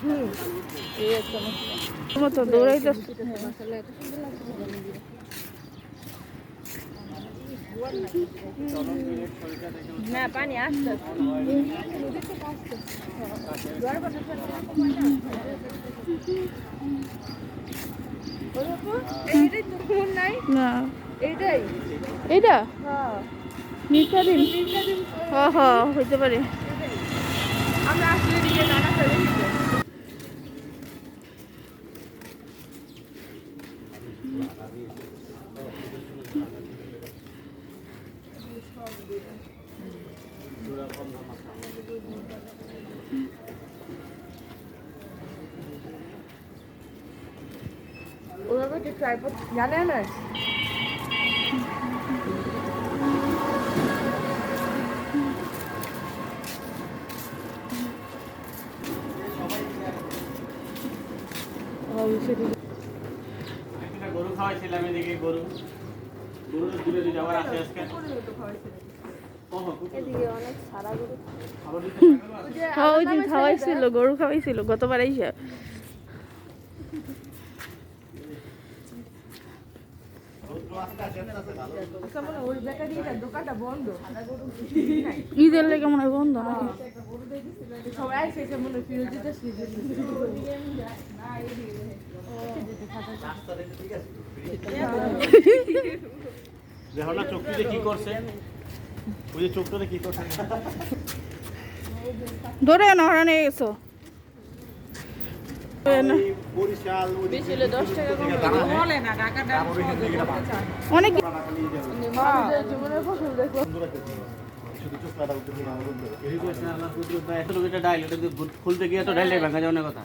এই একটা তোমার তো দৌড়াইতেছে না পানি আসছে না এইটা মিঠা দিন হ্যাঁ হ্যাঁ হইতে পারে আমরা আসলে দিকে নানা ফেলে দিতে ওরা তো ট্রাইপড জানে না গরু খাওয়াইছিলাম এদিকে গরু দূরে দূরে আবার আসে আজকে ওই দিন খাওয়াইছিল গরু খাওয়াইছিল গতবার এসে ঈদের লেগে মনে হয় বন্ধ দেখো না চোখটিতে কি করছে ওই যে চোখটাতে কি করছে ধরে না ওরা নিয়ে গেছো অনেক খুলতে গিয়ে তো ডাইলে ভাঙা যাওয়ার কথা